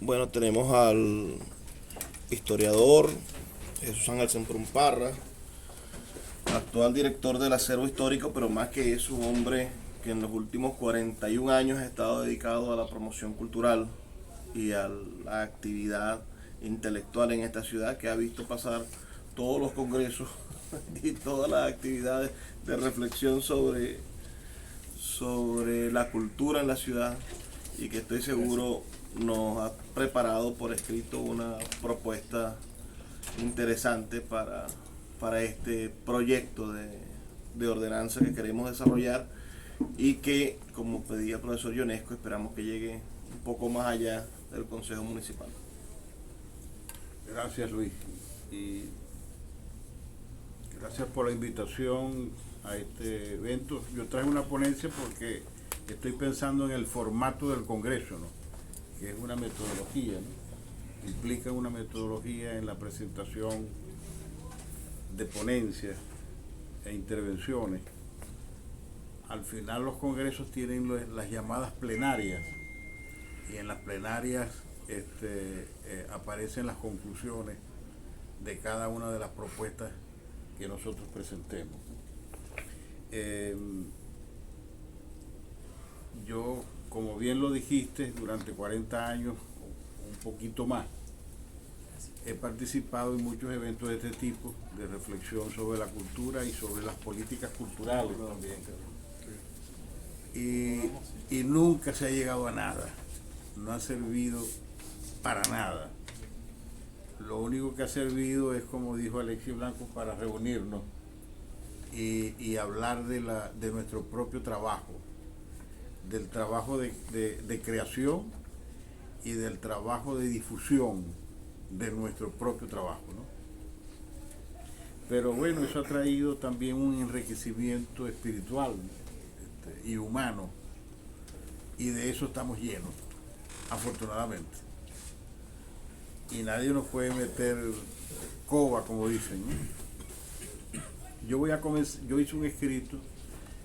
Bueno, tenemos al historiador Jesús Ángel Semprún Parra, actual director del acervo histórico, pero más que eso, un hombre que en los últimos 41 años ha estado dedicado a la promoción cultural y a la actividad intelectual en esta ciudad, que ha visto pasar todos los congresos y todas las actividades de reflexión sobre la cultura en la ciudad, y que estoy seguro nos ha preparado por escrito una propuesta interesante para este proyecto de ordenanza que queremos desarrollar, y que, como pedía el profesor Ionesco, esperamos que llegue un poco más allá del Consejo Municipal. Gracias, Luis, y gracias por la invitación a este evento. Yo traje una ponencia porque estoy pensando en el formato del Congreso, ¿no? Que es una metodología, ¿no? Implica una metodología en la presentación de ponencias e intervenciones. Al final los congresos tienen las llamadas plenarias, y en las plenarias aparecen las conclusiones de cada una de las propuestas que nosotros presentemos. Yo, como bien lo dijiste, durante 40 años, un poquito más, he participado en muchos eventos de este tipo, de reflexión sobre la cultura y sobre las políticas culturales también. Y nunca se ha llegado a nada, no ha servido para nada. Lo único que ha servido es, como dijo Alexis Blanco, para reunirnos y hablar de nuestro propio trabajo, del trabajo de creación y del trabajo de difusión de nuestro propio trabajo, ¿no? Pero bueno, eso ha traído también un enriquecimiento espiritual y humano, y de eso estamos llenos, afortunadamente. Y nadie nos puede meter coba, como dicen, ¿no? Yo hice un escrito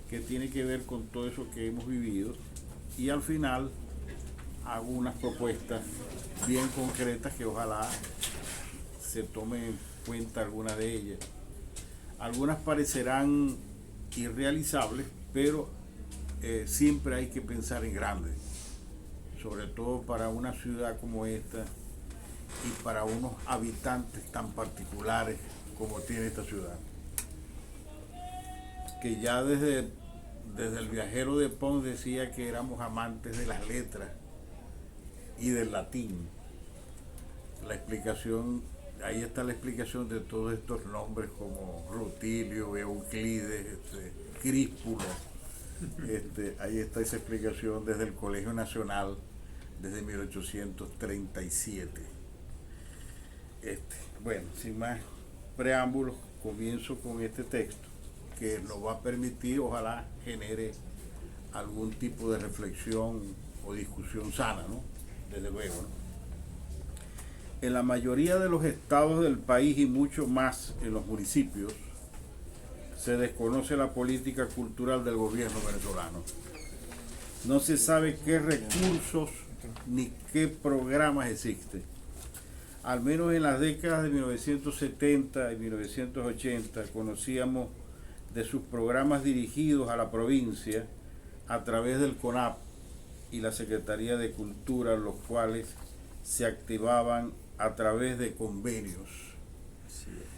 que tiene que ver con todo eso que hemos vivido, y al final hago unas propuestas bien concretas que ojalá se tomen en cuenta algunas de ellas. Algunas parecerán irrealizables, pero siempre hay que pensar en grande, sobre todo para una ciudad como esta y para unos habitantes tan particulares como tiene esta ciudad, que ya desde el viajero de Pons decía que éramos amantes de las letras y del latín. La explicación, ahí está la explicación de todos estos nombres como Rutilio, Euclides, Críspulo. Ahí está esa explicación desde el Colegio Nacional, desde 1837. Bueno, sin más preámbulos, comienzo con este texto que nos va a permitir, ojalá genere algún tipo de reflexión o discusión sana, ¿no? Desde luego, ¿no? En la mayoría de los estados del país, y mucho más en los municipios, se desconoce la política cultural del gobierno venezolano. No se sabe qué recursos ni qué programas existen. Al menos en las décadas de 1970 y 1980 conocíamos de sus programas dirigidos a la provincia a través del CONAP y la Secretaría de Cultura, los cuales se activaban a través de convenios.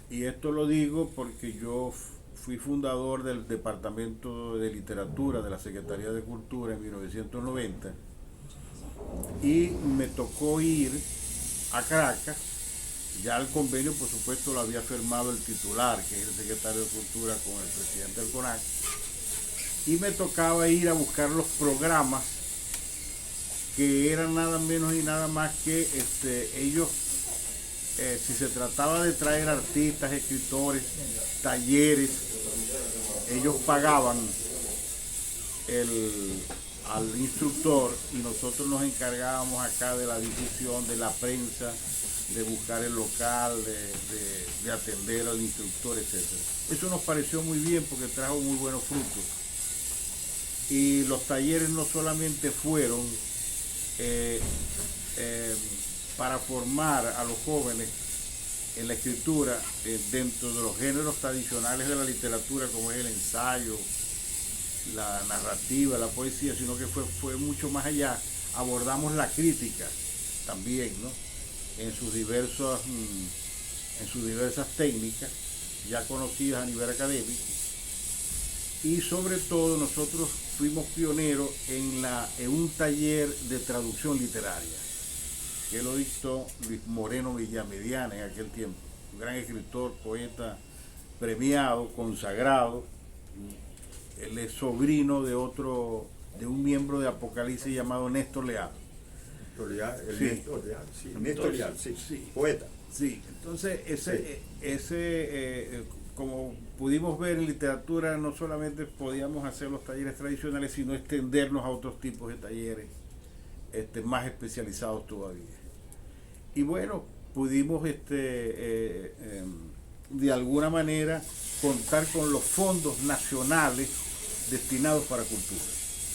Y esto lo digo porque yo fui fundador del Departamento de Literatura de la Secretaría de Cultura en 1990, y me tocó ir a Caracas. Ya el convenio, por supuesto, lo había firmado el titular, que es el secretario de Cultura, con el presidente del CONAC, y me tocaba ir a buscar los programas, que eran nada menos y nada más que ellos, si se trataba de traer artistas, escritores, talleres, ellos pagaban al instructor, y nosotros nos encargábamos acá de la difusión, de la prensa, de buscar el local, de atender al instructor, etc. Eso nos pareció muy bien porque trajo muy buenos frutos. Y los talleres no solamente fueron para formar a los jóvenes en la escritura dentro de los géneros tradicionales de la literatura, como es el ensayo, la narrativa, la poesía, sino que fue mucho más allá. Abordamos la crítica también, ¿no? En sus diversas técnicas ya conocidas a nivel académico, y sobre todo nosotros fuimos pioneros en un taller de traducción literaria que lo dictó Luis Moreno Villamediana en aquel tiempo, un gran escritor, poeta premiado, consagrado. Él es sobrino de un miembro de Apocalipsis llamado Néstor Leal. Néstor Leal, sí, poeta. Sí, entonces como pudimos ver en literatura, no solamente podíamos hacer los talleres tradicionales, sino extendernos a otros tipos de talleres más especializados todavía. Y bueno, pudimos de alguna manera contar con los fondos nacionales destinados para cultura.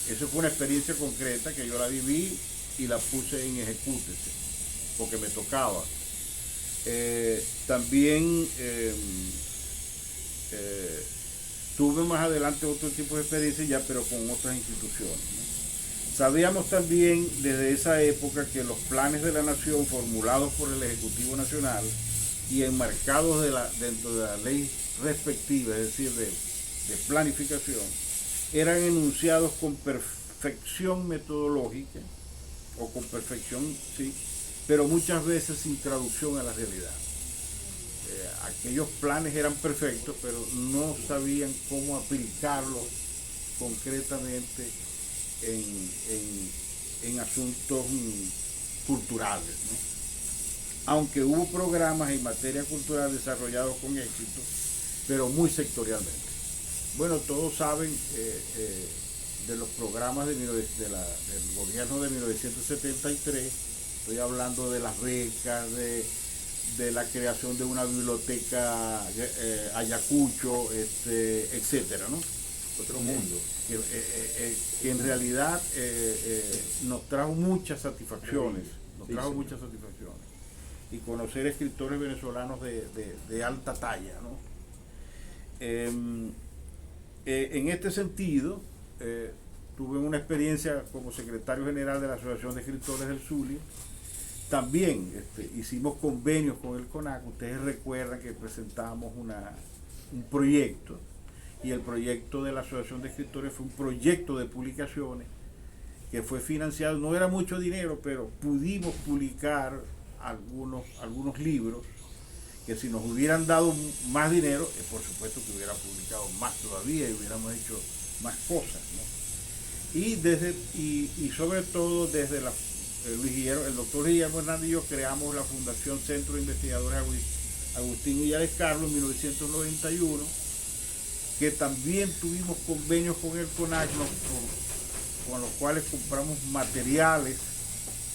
Eso fue una experiencia concreta que yo la viví y la puse en ejecútese, porque me tocaba. También tuve más adelante otro tipo de experiencia ya, pero con otras instituciones, ¿no? Sabíamos también desde esa época que los planes de la nación formulados por el Ejecutivo Nacional y enmarcados dentro de la ley respectiva, es decir, de planificación, eran enunciados con perfección metodológica, o con perfección, sí, pero muchas veces sin traducción a la realidad. Aquellos planes eran perfectos, pero no sabían cómo aplicarlos concretamente en asuntos culturales, ¿no? Aunque hubo programas en materia cultural desarrollados con éxito, pero muy sectorialmente. Bueno, todos saben de los programas del gobierno de 1973, estoy hablando de las becas, de la creación de una biblioteca Ayacucho, etcétera, ¿no? Otro mundo. Que en realidad nos trajo muchas satisfacciones, y conocer escritores venezolanos de alta talla, ¿no? En este sentido, tuve una experiencia como secretario general de la Asociación de Escritores del Zulia. También hicimos convenios con el CONAC. Ustedes recuerdan que presentamos un proyecto, y el proyecto de la Asociación de Escritores fue un proyecto de publicaciones que fue financiado, no era mucho dinero, pero pudimos publicar algunos libros que si nos hubieran dado más dinero, por supuesto que hubiera publicado más todavía y hubiéramos hecho más cosas, ¿no? Y sobre todo desde el doctor Guillermo Hernández y yo creamos la Fundación Centro de Investigadores Agustín Villares Carlos en 1991, que también tuvimos convenios con el CONAC, con los cuales compramos materiales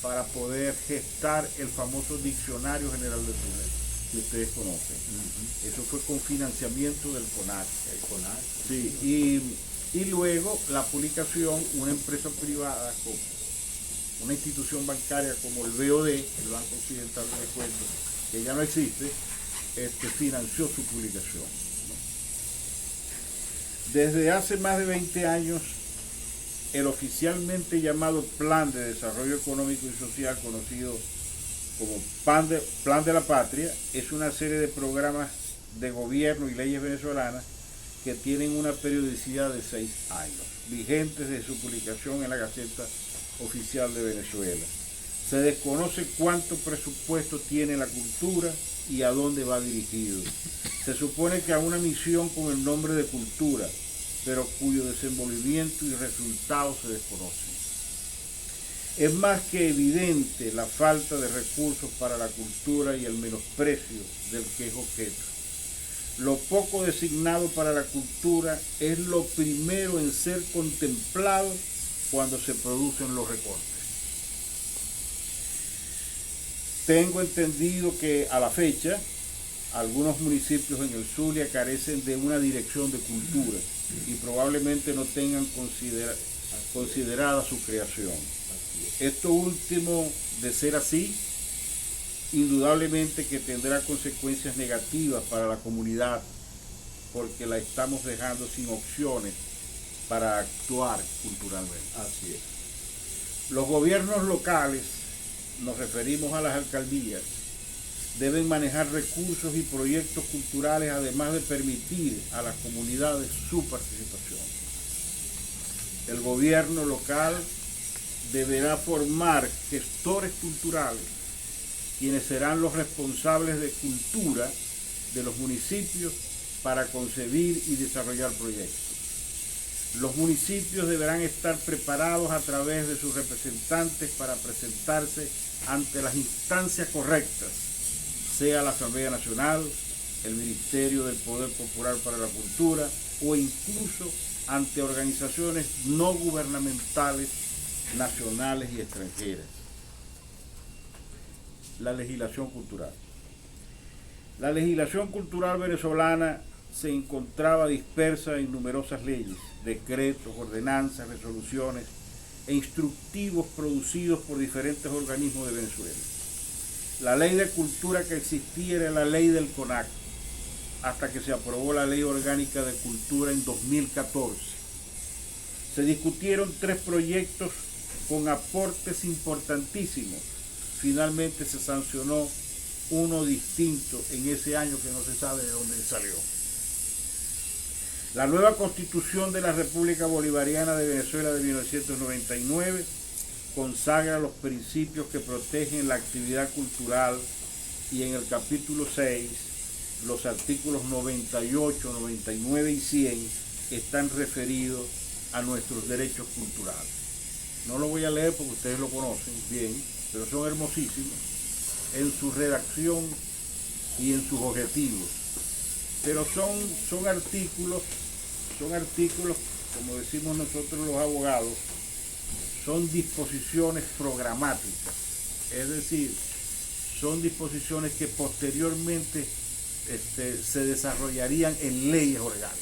para poder gestar el famoso Diccionario General de Túnez, que ustedes conocen. Eso fue con financiamiento del CONAC. El CONAC. Sí, y luego la publicación, una empresa privada, una institución bancaria como el BOD, el Banco Occidental de Descuento, que ya no existe, financió su publicación, ¿no? Desde hace más de 20 años, el oficialmente llamado Plan de Desarrollo Económico y Social, conocido como Plan de la Patria, es una serie de programas de gobierno y leyes venezolanas que tienen una periodicidad de 6 años, vigentes desde su publicación en la Gaceta Oficial de Venezuela. Se desconoce cuánto presupuesto tiene la cultura y a dónde va dirigido. Se supone que a una misión con el nombre de cultura, pero cuyo desenvolvimiento y resultados se desconocen. Es más que evidente la falta de recursos para la cultura y el menosprecio del que es objeto. Lo poco designado para la cultura es lo primero en ser contemplado cuando se producen los recortes. Tengo entendido que a la fecha algunos municipios en el Zulia carecen de una dirección de cultura y probablemente no tengan considerada su creación. Esto último, de ser así, indudablemente que tendrá consecuencias negativas para la comunidad, porque la estamos dejando sin opciones para actuar culturalmente. Así es. Los gobiernos locales, nos referimos a las alcaldías, deben manejar recursos y proyectos culturales, además de permitir a las comunidades su participación. El gobierno local deberá formar gestores culturales, quienes serán los responsables de cultura de los municipios para concebir y desarrollar proyectos. Los municipios deberán estar preparados a través de sus representantes para presentarse ante las instancias correctas, sea la Asamblea Nacional, el Ministerio del Poder Popular para la Cultura o incluso ante organizaciones no gubernamentales nacionales y extranjeras. La legislación cultural. La legislación cultural venezolana se encontraba dispersa en numerosas leyes, decretos, ordenanzas, resoluciones e instructivos producidos por diferentes organismos de Venezuela. La ley de cultura que existía era la ley del CONAC, hasta que se aprobó la Ley Orgánica de Cultura en 2014. Se discutieron 3 proyectos con aportes importantísimos. Finalmente se sancionó uno distinto en ese año que no se sabe de dónde salió. La nueva Constitución de la República Bolivariana de Venezuela de 1999 consagra los principios que protegen la actividad cultural y en el capítulo 6, los artículos 98, 99 y 100 están referidos a nuestros derechos culturales. No lo voy a leer porque ustedes lo conocen bien, pero son hermosísimos en su redacción y en sus objetivos. Pero son artículos, como decimos nosotros los abogados, son disposiciones programáticas, es decir, son disposiciones que posteriormente se desarrollarían en leyes orgánicas.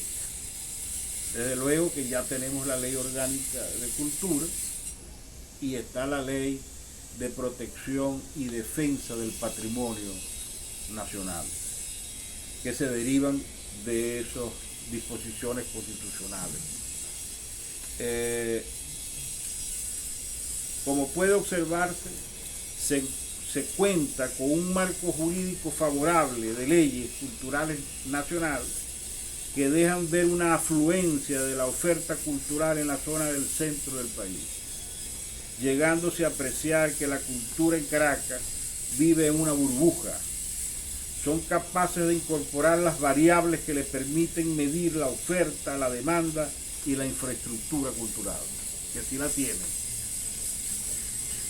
Desde luego que ya tenemos la Ley Orgánica de Cultura y está la Ley de Protección y Defensa del Patrimonio Nacional, que se derivan de esas disposiciones constitucionales. Como puede observarse, se cuenta con un marco jurídico favorable de leyes culturales nacionales que dejan ver una afluencia de la oferta cultural en la zona del centro del país, llegándose a apreciar que la cultura en Caracas vive en una burbuja. Son capaces de incorporar las variables que les permiten medir la oferta, la demanda y la infraestructura cultural, que sí la tienen.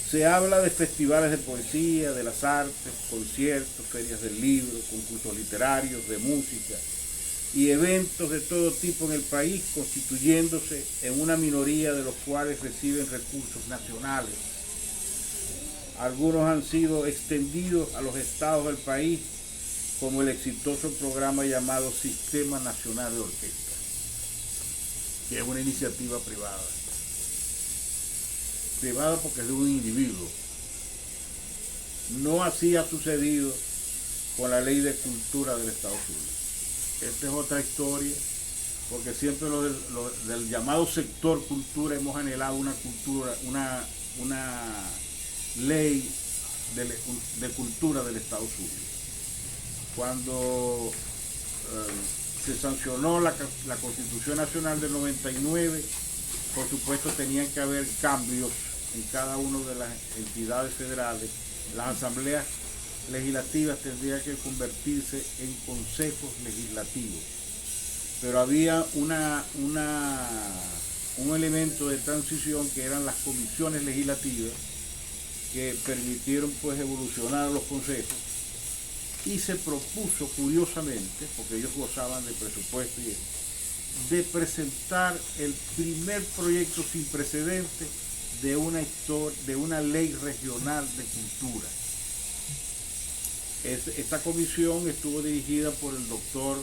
Se habla de festivales de poesía, de las artes, conciertos, ferias del libro, concursos literarios, de música y eventos de todo tipo en el país, constituyéndose en una minoría de los cuales reciben recursos nacionales. Algunos han sido extendidos a los estados del país, como el exitoso programa llamado Sistema Nacional de Orquesta, que es una iniciativa privada. Privada porque es de un individuo. No así ha sucedido con la Ley de Cultura del Estados Unidos. Esta es otra historia, porque siempre del llamado sector cultura hemos anhelado una cultura, una ley de cultura del Estados Unidos. Cuando se sancionó la Constitución Nacional del 99, por supuesto tenían que haber cambios en cada una de las entidades federales. Las asambleas legislativas tendrían que convertirse en consejos legislativos. Pero había un elemento de transición que eran las comisiones legislativas que permitieron pues evolucionar los consejos, y se propuso curiosamente, porque ellos gozaban de presupuesto, de presentar el primer proyecto sin precedentes de una ley regional de cultura. Esta comisión estuvo dirigida por el doctor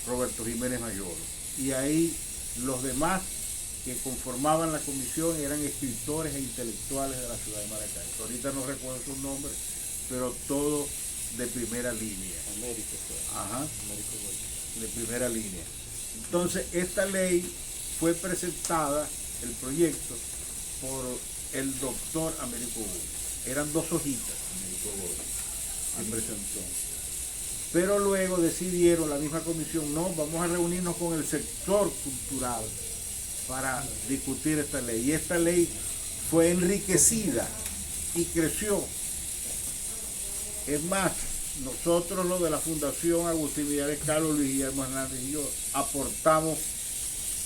Roberto Jiménez Mayolo, y ahí los demás que conformaban la comisión eran escritores e intelectuales de la ciudad de Maracaibo. Ahorita no recuerdo sus nombres, pero todo de primera línea. América, Ajá, América Gold. de primera línea. Entonces, esta ley fue presentada, el proyecto, por el doctor Américo Gold. Eran 2 hojitas, Américo Gold, que presentó. Pero luego decidieron, la misma comisión, no, vamos a reunirnos con el sector cultural para discutir esta ley. Y esta ley fue enriquecida y creció. Es más, nosotros los de la Fundación Agustín Villares, Carlos Luis Guillermo Hernández y yo aportamos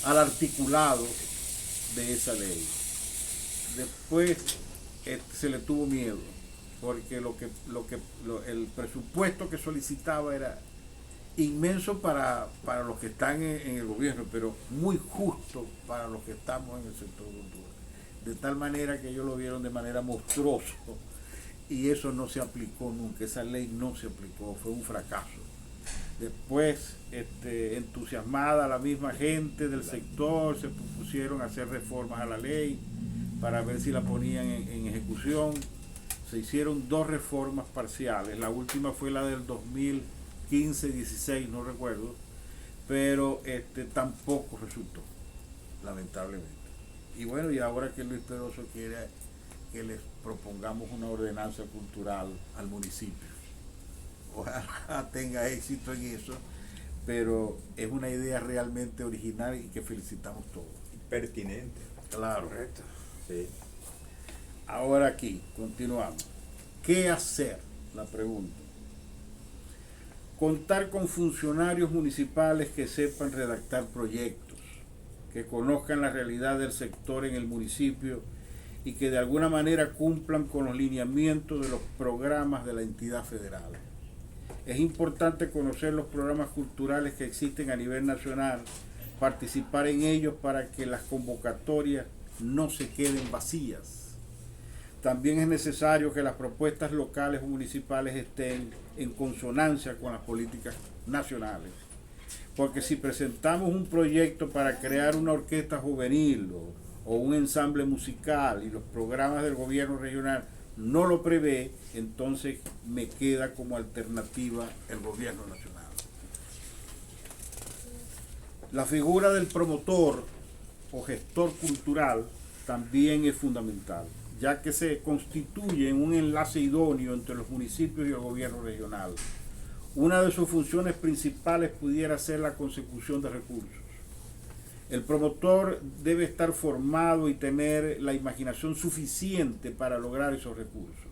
al articulado de esa ley. Después se le tuvo miedo, porque el presupuesto que solicitaba era inmenso para los que están en el gobierno, pero muy justo para los que estamos en el sector cultural. De tal manera que ellos lo vieron de manera monstruosa. Y eso no se aplicó nunca, esa ley no se aplicó, fue un fracaso. Después, entusiasmada la misma gente del sector, se propusieron hacer reformas a la ley para ver si la ponían en ejecución. Se hicieron 2 reformas parciales, la última fue la del 2015-16, no recuerdo, pero tampoco resultó, lamentablemente. Y bueno, y ahora que Luis Peroso quiere que les propongamos una ordenanza cultural al municipio. Ojalá tenga éxito en eso, pero es una idea realmente original y que felicitamos todos. Pertinente. Claro. Correcto. Sí. Ahora aquí, continuamos. ¿Qué hacer? La pregunta. Contar con funcionarios municipales que sepan redactar proyectos, que conozcan la realidad del sector en el municipio y que de alguna manera cumplan con los lineamientos de los programas de la entidad federal. Es importante conocer los programas culturales que existen a nivel nacional, participar en ellos para que las convocatorias no se queden vacías. También es necesario que las propuestas locales o municipales estén en consonancia con las políticas nacionales. Porque si presentamos un proyecto para crear una orquesta juvenil o un ensamble musical y los programas del gobierno regional no lo prevé, entonces me queda como alternativa el gobierno nacional. La figura del promotor o gestor cultural también es fundamental, ya que se constituye en un enlace idóneo entre los municipios y el gobierno regional. Una de sus funciones principales pudiera ser la consecución de recursos. El promotor debe estar formado y tener la imaginación suficiente para lograr esos recursos.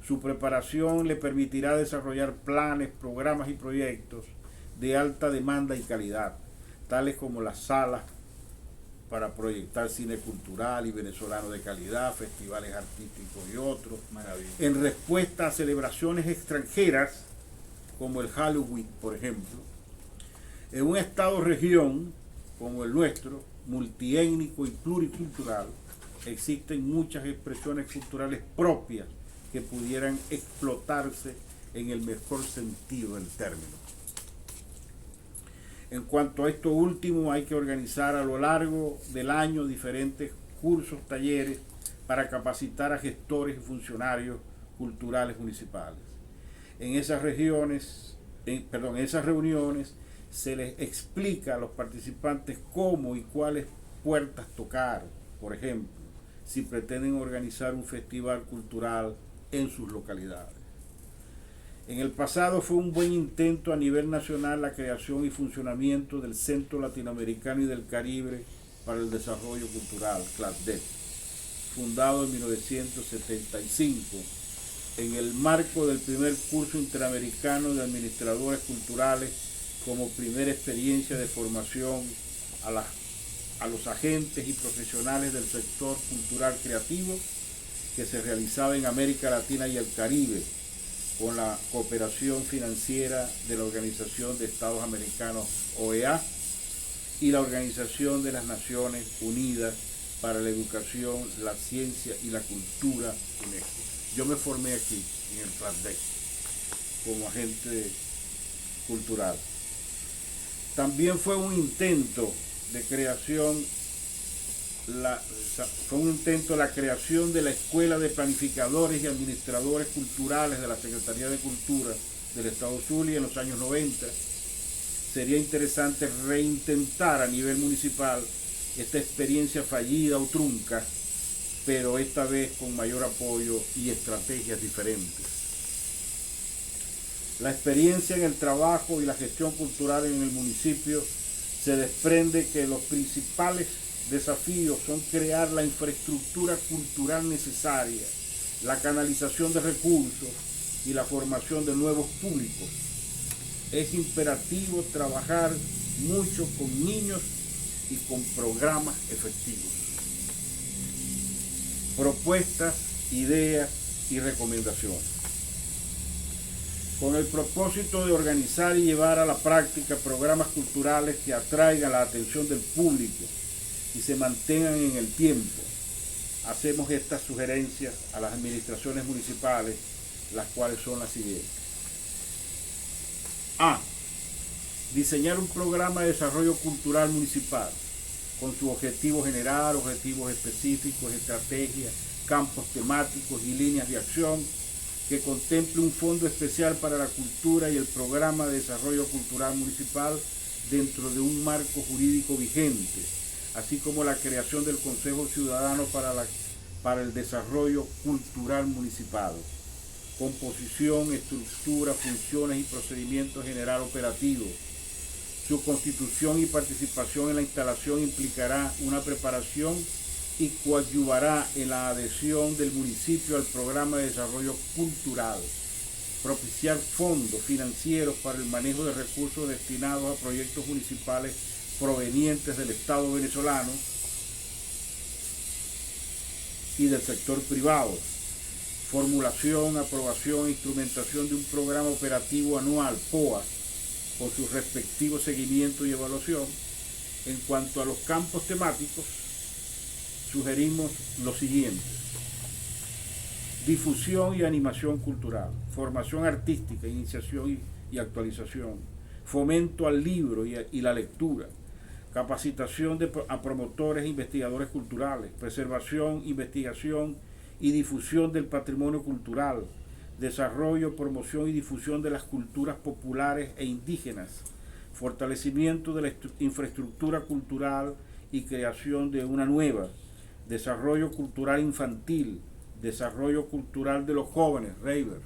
Su preparación le permitirá desarrollar planes, programas y proyectos de alta demanda y calidad, tales como las salas para proyectar cine cultural y venezolano de calidad, festivales artísticos y otros. Maravilloso. En respuesta a celebraciones extranjeras, como el Halloween, por ejemplo, en un estado-región como el nuestro, multiétnico y pluricultural, existen muchas expresiones culturales propias que pudieran explotarse en el mejor sentido del término. En cuanto a esto último, hay que organizar a lo largo del año diferentes cursos, talleres para capacitar a gestores y funcionarios culturales municipales. En esas reuniones se les explica a los participantes cómo y cuáles puertas tocar, por ejemplo, si pretenden organizar un festival cultural en sus localidades. En el pasado fue un buen intento a nivel nacional la creación y funcionamiento del Centro Latinoamericano y del Caribe para el Desarrollo Cultural, CLACDEC, fundado en 1975, en el marco del primer curso interamericano de administradores culturales como primera experiencia de formación a los agentes y profesionales del sector cultural creativo que se realizaba en América Latina y el Caribe, con la cooperación financiera de la Organización de Estados Americanos, OEA, y la Organización de las Naciones Unidas para la Educación, la Ciencia y la Cultura, UNESCO. Yo me formé aquí, en el CLACDEC, como agente cultural. También fue un intento de creación fue un intento de la creación de la Escuela de Planificadores y Administradores Culturales de la Secretaría de Cultura del Estado Zulia en los años 90. Sería interesante reintentar a nivel municipal esta experiencia fallida o trunca, pero esta vez con mayor apoyo y estrategias diferentes. La experiencia en el trabajo y la gestión cultural en el municipio se desprende que los principales desafíos son crear la infraestructura cultural necesaria, la canalización de recursos y la formación de nuevos públicos. Es imperativo trabajar mucho con niños y con programas efectivos. Propuestas, ideas y recomendaciones. Con el propósito de organizar y llevar a la práctica programas culturales que atraigan la atención del público y se mantengan en el tiempo, hacemos estas sugerencias a las administraciones municipales, las cuales son las siguientes. A. Diseñar un programa de desarrollo cultural municipal con su objetivo general, objetivos específicos, estrategias, campos temáticos y líneas de acción que contemple un fondo especial para la cultura y el programa de desarrollo cultural municipal dentro de un marco jurídico vigente, así como la creación del Consejo Ciudadano para el Desarrollo Cultural Municipal. Composición, estructura, funciones y procedimiento general operativo. Su constitución y participación en la instalación implicará una preparación y coadyuvará en la adhesión del municipio al programa de desarrollo cultural. Propiciar fondos financieros para el manejo de recursos destinados a proyectos municipales provenientes del Estado venezolano y del sector privado. Formulación, aprobación e instrumentación de un programa operativo anual, POA, con su respectivo seguimiento y evaluación. En cuanto a los campos temáticos, sugerimos lo siguiente: difusión y animación cultural, formación artística, iniciación y actualización, fomento al libro y la lectura, capacitación a promotores e investigadores culturales, preservación, investigación y difusión del patrimonio cultural, desarrollo, promoción y difusión de las culturas populares e indígenas, fortalecimiento de la infraestructura cultural y creación de una nueva, desarrollo cultural infantil, desarrollo cultural de los jóvenes, Raver,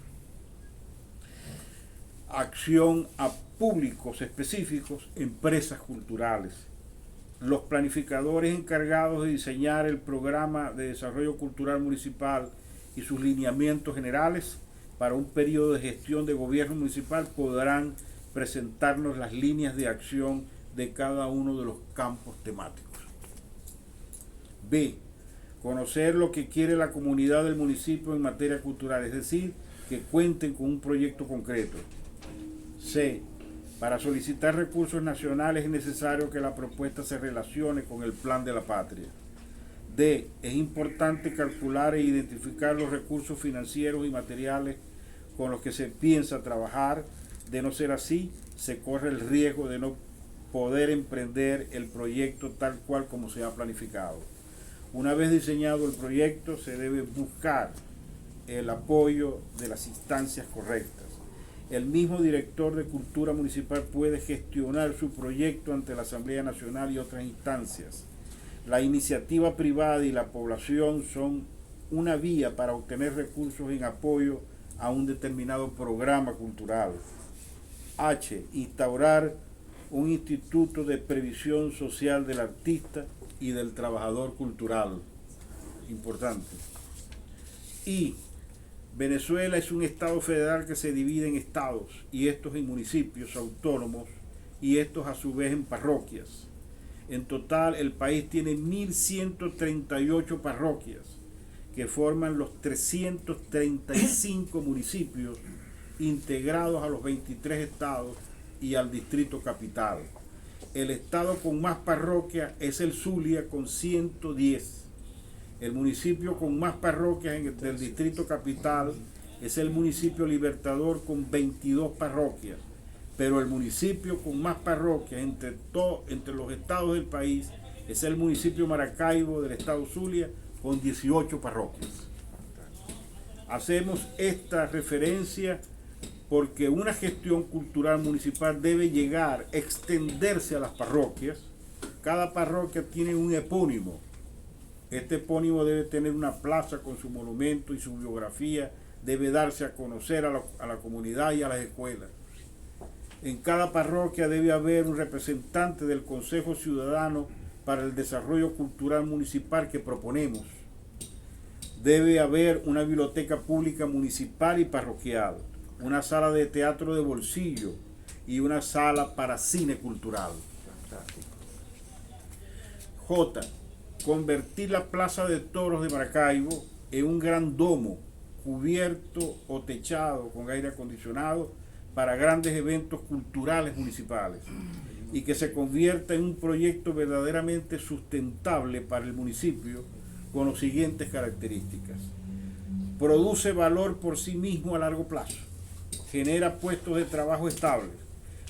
acción a públicos específicos, empresas culturales. Los planificadores encargados de diseñar el programa de desarrollo cultural municipal y sus lineamientos generales para un periodo de gestión de gobierno municipal podrán presentarnos las líneas de acción de cada uno de los campos temáticos. B. Conocer lo que quiere la comunidad del municipio en materia cultural, es decir, que cuenten con un proyecto concreto. C. Para solicitar recursos nacionales es necesario que la propuesta se relacione con el plan de la patria. D. Es importante calcular e identificar los recursos financieros y materiales con los que se piensa trabajar. De no ser así, se corre el riesgo de no poder emprender el proyecto tal cual como se ha planificado. Una vez diseñado el proyecto, se debe buscar el apoyo de las instancias correctas. El mismo director de Cultura Municipal puede gestionar su proyecto ante la Asamblea Nacional y otras instancias. La iniciativa privada y la población son una vía para obtener recursos en apoyo a un determinado programa cultural. H. Instaurar un instituto de previsión social del artista y del trabajador cultural. Importante. I. Venezuela es un estado federal que se divide en estados y estos en municipios autónomos y estos a su vez en parroquias. En total, el país tiene 1.138 parroquias que forman los 335 municipios integrados a los 23 estados y al distrito capital. El estado con más parroquias es el Zulia con 110. El municipio con más parroquias del distrito capital es el municipio Libertador con 22 parroquias, pero el municipio con más parroquias entre los estados del país Es el municipio Maracaibo del estado Zulia con 18 parroquias. Hacemos esta referencia porque una gestión cultural municipal debe llegar, extenderse a las parroquias. Cada parroquia tiene un epónimo. Este epónimo debe tener una plaza con su monumento y su biografía, debe darse a conocer a la comunidad y a las escuelas. En cada parroquia debe haber un representante del Consejo Ciudadano para el Desarrollo Cultural Municipal que proponemos. Debe haber una biblioteca pública municipal y parroquial, una sala de teatro de bolsillo y una sala para cine cultural. Fantástico. J. Convertir la Plaza de Toros de Maracaibo en un gran domo cubierto o techado con aire acondicionado para grandes eventos culturales municipales y que se convierta en un proyecto verdaderamente sustentable para el municipio con las siguientes características. Produce valor por sí mismo a largo plazo, genera puestos de trabajo estables,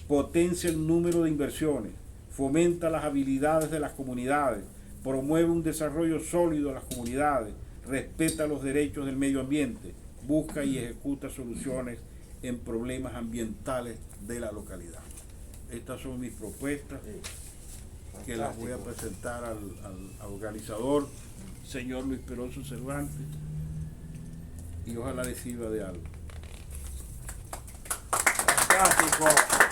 potencia el número de inversiones, fomenta las habilidades de las comunidades, promueve un desarrollo sólido de las comunidades, respeta los derechos del medio ambiente, busca y ejecuta soluciones en problemas ambientales de la localidad. Estas son mis propuestas que las voy a presentar al organizador, señor Luis Peroso Cervantes, y ojalá le sirva de algo. Fantástico.